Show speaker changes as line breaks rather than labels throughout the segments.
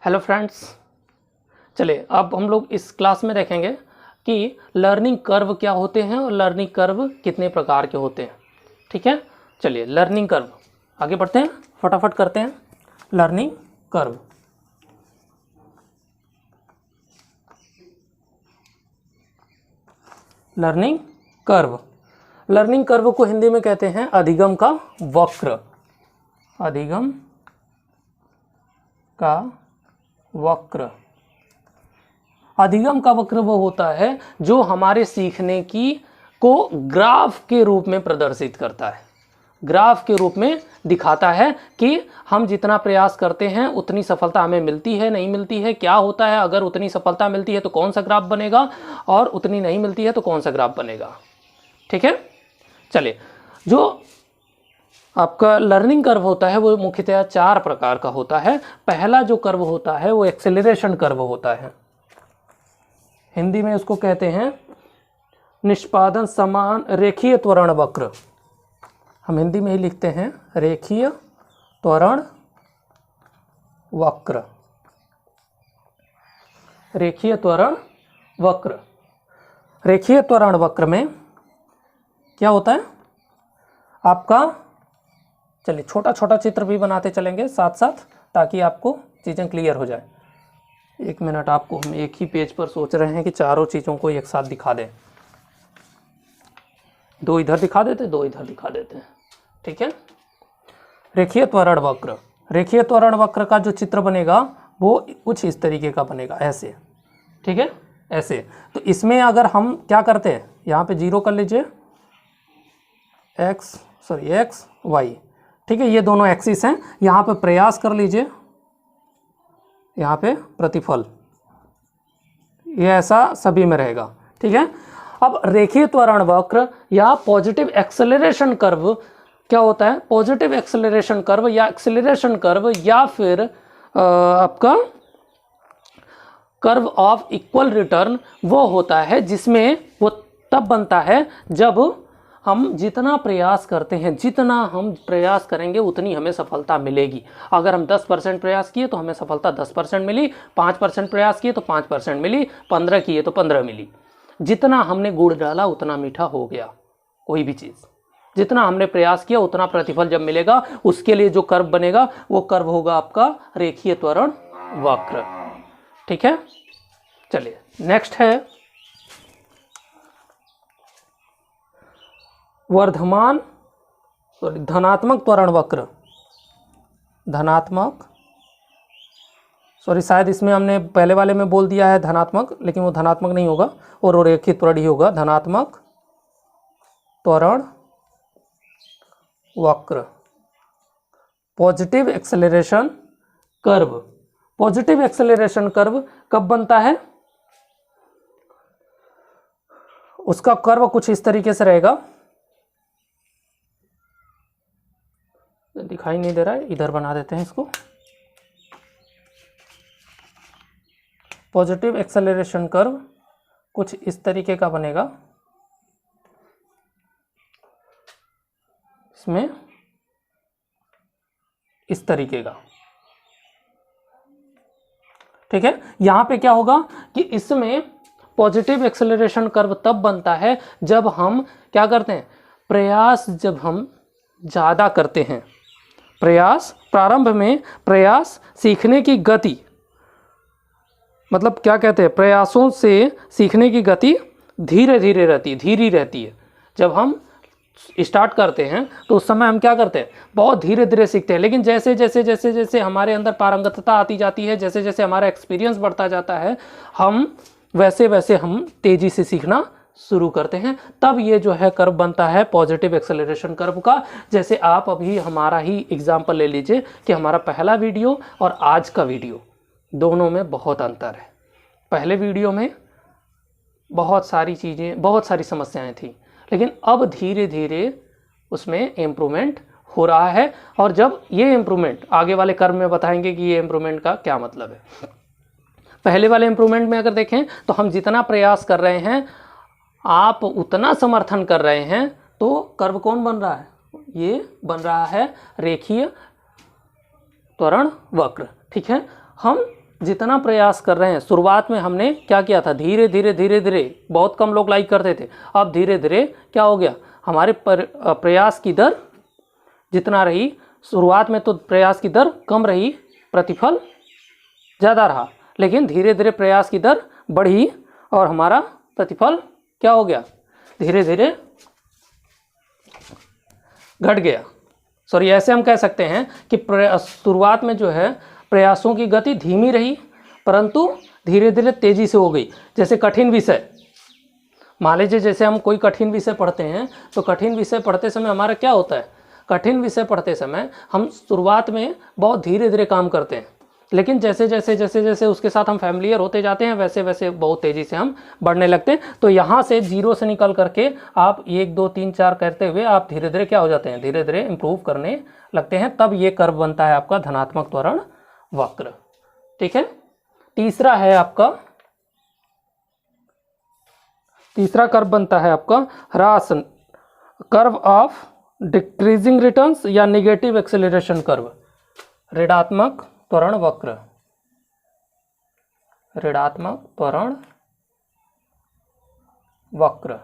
Hello friends, चलिए अब हम लोग इस क्लास में देखेंगे कि लर्निंग कर्व क्या होते हैं और लर्निंग कर्व कितने प्रकार के होते हैं। ठीक है, चलिए लर्निंग कर्व आगे बढ़ते हैं, फटाफट करते हैं। Learning curve, learning curve, learning curve को हिंदी में कहते हैं अधिगम का वक्र। अधिगम का वक्र, अधिगम का वक्र वो होता है जो हमारे सीखने की को ग्राफ के रूप में प्रदर्शित करता है, ग्राफ के रूप में दिखाता है कि हम जितना प्रयास करते हैं उतनी सफलता हमें मिलती है नहीं मिलती है, क्या होता है अगर उतनी सफलता मिलती है तो कौन सा ग्राफ बनेगा और उतनी नहीं मिलती है तो कौन सा ग्राफ बनेगा। ठीक है, चलिए जो आपका लर्निंग कर्व होता है वो मुख्यतः 4 प्रकार का होता है। पहला जो कर्व होता है वो एक्सेलरेशन कर्व होता है, हिंदी में उसको कहते हैं निष्पादन समान रेखीय त्वरण वक्र। हम हिंदी में ही लिखते हैं रेखीय त्वरण वक्र, रेखीय त्वरण वक्र। रेखीय त्वरण वक्र में क्या होता है आपका, चलिए छोटा छोटा चित्र भी बनाते चलेंगे साथ साथ ताकि आपको चीज़ें क्लियर हो जाए। एक मिनट, आपको हम एक ही पेज पर सोच रहे हैं कि चारों चीज़ों को एक साथ दिखा दें। 2 इधर दिखा देते, 2 इधर दिखा देते हैं। ठीक है, रेखीय त्वरण वक्र, रेखीय त्वरण वक्र का जो चित्र बनेगा वो कुछ इस तरीके का बनेगा, ऐसे। ठीक है, ऐसे। तो इसमें अगर हम क्या करते हैं, यहाँ पे 0 कर लीजिए, एक्स वाई। ठीक है, ये दोनों एक्सिस हैं। यहाँ पे प्रयास कर लीजिए, यहाँ पे प्रतिफल, ये ऐसा सभी में रहेगा। ठीक है, अब रेखीय त्वरण वक्र या पॉजिटिव एक्सेलरेशन कर्व क्या होता है, पॉजिटिव एक्सेलरेशन कर्व या एक्सेलरेशन कर्व या फिर आपका कर्व ऑफ इक्वल रिटर्न वो होता है जिसमें वो तब बनता है जब हम जितना प्रयास करते हैं, जितना हम प्रयास करेंगे उतनी हमें सफलता मिलेगी। अगर हम 10% प्रयास किए तो हमें सफलता 10% मिली, 5% प्रयास किए तो 5% मिली, 15 किए तो 15 मिली। जितना हमने गुड़ डाला उतना मीठा हो गया कोई भी चीज़, जितना हमने प्रयास किया उतना प्रतिफल जब मिलेगा, उसके लिए जो कर्व बनेगा वो कर्व होगा आपका रेखीय त्वरण वक्र। ठीक है, चलिए नेक्स्ट है वर्धमान धनात्मक त्वरण वक्र। धनात्मक, शायद इसमें हमने पहले वाले में बोल दिया है धनात्मक, लेकिन वो धनात्मक नहीं होगा और वो रेखीय त्वरण ही होगा। धनात्मक त्वरण वक्र, positive acceleration curve. Positive acceleration curve कब बनता है, उसका कर्व कुछ इस तरीके से रहेगा, दिखाई नहीं दे रहा है, इधर बना देते हैं इसको। पॉजिटिव एक्सेलरेशन कर्व कुछ इस तरीके का बनेगा, इसमें इस तरीके का। ठीक है, यहां पे क्या होगा कि इसमें पॉजिटिव एक्सेलरेशन कर्व तब बनता है जब हम क्या करते हैं, प्रयास जब हम ज़्यादा करते हैं, प्रयास प्रारंभ में प्रयास सीखने की गति, मतलब क्या कहते हैं, प्रयासों से सीखने की गति धीरे धीरे रहती है। जब हम स्टार्ट करते हैं तो उस समय हम क्या करते हैं, बहुत धीरे धीरे सीखते हैं, लेकिन जैसे जैसे जैसे जैसे हमारे अंदर पारंगतता आती जाती है, जैसे जैसे हमारा एक्सपीरियंस बढ़ता जाता है, हम वैसे वैसे हम तेज़ी से सीखना शुरू करते हैं। तब ये जो है कर्व बनता है पॉजिटिव एक्सेलरेशन कर्व का। जैसे आप अभी हमारा ही एग्जांपल ले लीजिए कि हमारा पहला वीडियो और आज का वीडियो दोनों में बहुत अंतर है। पहले वीडियो में बहुत सारी चीज़ें, बहुत सारी समस्याएं थी, लेकिन अब धीरे धीरे उसमें इम्प्रूवमेंट हो रहा है। और जब ये इम्प्रूवमेंट आगे वाले कर्व में बताएंगे कि ये इम्प्रूवमेंट का क्या मतलब है। पहले वाले इम्प्रूवमेंट में अगर देखें तो हम जितना प्रयास कर रहे हैं, आप उतना समर्थन कर रहे हैं, तो कर्व कौन बन रहा है, ये बन रहा है रेखीय त्वरण वक्र। ठीक है, हम जितना प्रयास कर रहे हैं, शुरुआत में हमने क्या किया था, धीरे धीरे बहुत कम लोग लाइक करते थे, अब धीरे धीरे क्या हो गया, हमारे प्रयास की दर जितना रही, शुरुआत में तो प्रयास की दर कम रही, प्रतिफल ज़्यादा रहा, लेकिन धीरे धीरे प्रयास की दर बढ़ी और हमारा प्रतिफल क्या हो गया, धीरे धीरे घट गया। सॉरी, ऐसे हम कह सकते हैं कि शुरुआत में जो है प्रयासों की गति धीमी रही, परंतु धीरे धीरे तेजी से हो गई। जैसे कठिन विषय, मान लीजिए जैसे हम कोई कठिन विषय पढ़ते हैं, तो कठिन विषय पढ़ते समय हमारा क्या होता है, कठिन विषय पढ़ते समय हम शुरुआत में बहुत धीरे धीरे काम करते हैं, लेकिन जैसे जैसे उसके साथ हम फैमिलियर होते जाते हैं, वैसे वैसे बहुत तेज़ी से हम बढ़ने लगते हैं। तो यहाँ से 0 से निकल करके आप 1 2 3 4 करते हुए आप धीरे धीरे क्या हो जाते हैं, धीरे धीरे इम्प्रूव करने लगते हैं, तब ये कर्व बनता है आपका धनात्मक त्वरण वक्र। ठीक है, तीसरा कर्व बनता है आपका ह्रास, कर्व ऑफ डिक्रीजिंग रिटर्न्स या निगेटिव एक्सेलरेशन कर्व, ऋणात्मक त्वरण वक्र, ऋणात्मक त्वरण वक्र।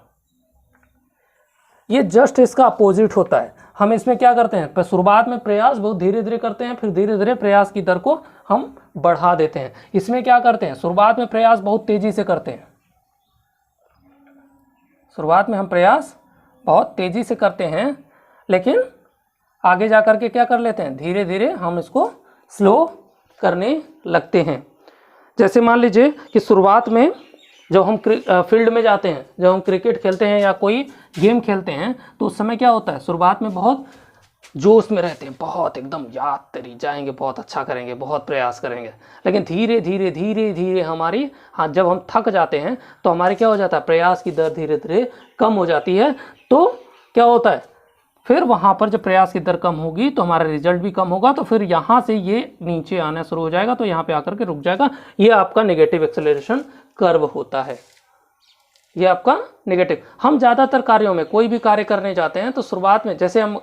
ये जस्ट इसका अपोजिट होता है। हम इसमें क्या करते हैं, शुरुआत में प्रयास बहुत धीरे धीरे करते हैं, फिर धीरे धीरे प्रयास की दर को हम बढ़ा देते हैं। इसमें क्या करते हैं, शुरुआत में प्रयास बहुत तेजी से करते हैं, शुरुआत में हम प्रयास बहुत तेजी से करते हैं, लेकिन आगे जा कर के क्या कर लेते हैं, धीरे धीरे हम इसको स्लो करने लगते हैं। जैसे मान लीजिए कि शुरुआत में जब हम फील्ड में जाते हैं, जब हम क्रिकेट खेलते हैं या कोई गेम खेलते हैं, तो उस समय क्या होता है, शुरुआत में बहुत जोश में रहते हैं, बहुत एकदम याद तरी जाएंगे, बहुत अच्छा करेंगे, बहुत प्रयास करेंगे, लेकिन धीरे धीरे हमारी जब हम थक जाते हैं तो हमारे क्या हो जाता है, प्रयास की दर धीरे धीरे कम हो जाती है। तो क्या होता है, फिर वहाँ पर जब प्रयास की दर कम होगी तो हमारा रिजल्ट भी कम होगा, तो फिर यहाँ से ये नीचे आना शुरू हो जाएगा, तो यहाँ पे आकर के रुक जाएगा। ये आपका नेगेटिव एक्सेलरेशन कर्व होता है, ये आपका नेगेटिव। हम ज़्यादातर कार्यों में कोई भी कार्य करने जाते हैं तो शुरुआत में, जैसे हम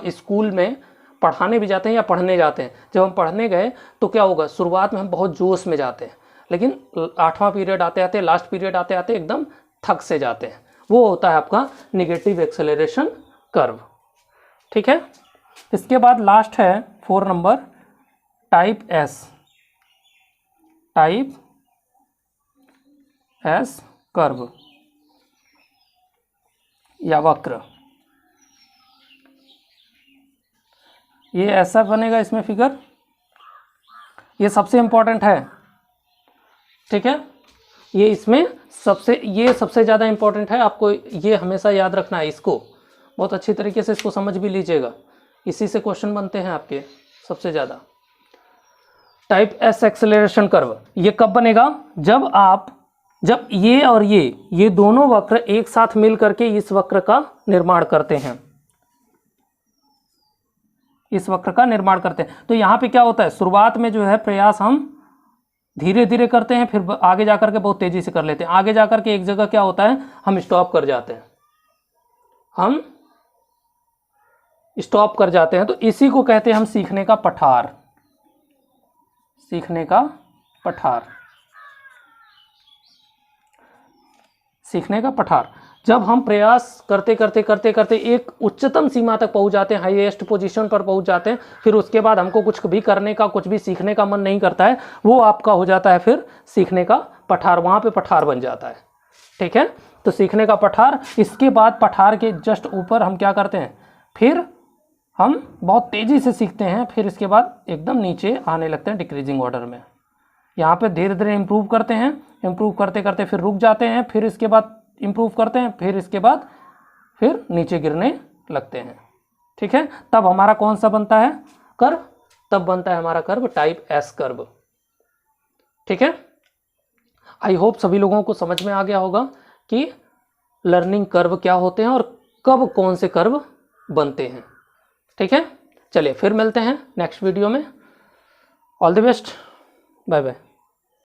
स्कूल में पढ़ाने भी जाते हैं या पढ़ने जाते हैं, जब हम पढ़ने गए तो क्या होगा, शुरुआत में हम बहुत जोश में जाते हैं, लेकिन 8वां पीरियड आते आते, लास्ट पीरियड आते आते एकदम थक से जाते हैं। वो होता है आपका नेगेटिव एक्सेलरेशन कर्व। ठीक है, इसके बाद लास्ट है 4 नंबर, टाइप एस कर्व या वक्र। ये ऐसा बनेगा इसमें फिगर, ये सबसे इंपॉर्टेंट है। ठीक है, ये इसमें सबसे ज़्यादा इंपॉर्टेंट है, आपको ये हमेशा याद रखना है, इसको बहुत अच्छी तरीके से इसको समझ भी लीजिएगा, इसी से क्वेश्चन बनते हैं आपके सबसे ज़्यादा। टाइप एस एक्सेलरेशन कर्व ये कब बनेगा, जब ये और ये दोनों वक्र एक साथ मिल करके इस वक्र का निर्माण करते हैं, इस वक्र का निर्माण करते हैं। तो यहाँ पे क्या होता है, शुरुआत में जो है प्रयास हम धीरे धीरे करते हैं, फिर आगे जाकर के बहुत तेजी से कर लेते हैं। आगे जाकर के एक जगह क्या होता है, हम स्टॉप कर जाते हैं, तो इसी को कहते हैं हम सीखने का पठार। जब हम प्रयास करते एक उच्चतम सीमा तक पहुंच जाते हैं, हाईएस्ट पोजीशन पर पहुंच जाते हैं, फिर उसके बाद हमको कुछ भी करने का, कुछ भी सीखने का मन नहीं करता है, वो आपका हो जाता है फिर सीखने का पठार, वहां पे पठार बन जाता है। ठीक है, तो सीखने का पठार। इसके बाद पठार के जस्ट ऊपर हम क्या करते हैं, फिर हम बहुत तेजी से सीखते हैं, फिर इसके बाद एकदम नीचे आने लगते हैं डिक्रीजिंग ऑर्डर में। यहाँ पे धीरे धीरे इम्प्रूव करते हैं, इम्प्रूव करते फिर रुक जाते हैं, फिर इसके बाद इम्प्रूव करते हैं, फिर इसके बाद फिर नीचे गिरने लगते हैं। ठीक है, तब हमारा कौन सा बनता है कर्व, तब बनता है हमारा कर्व टाइप एस कर्व। ठीक है, आई होप सभी लोगों को समझ में आ गया होगा कि लर्निंग कर्व क्या होते हैं और कब कौन से कर्व बनते हैं। ठीक है, चलिए फिर मिलते हैं नेक्स्ट वीडियो में। All the best, bye bye.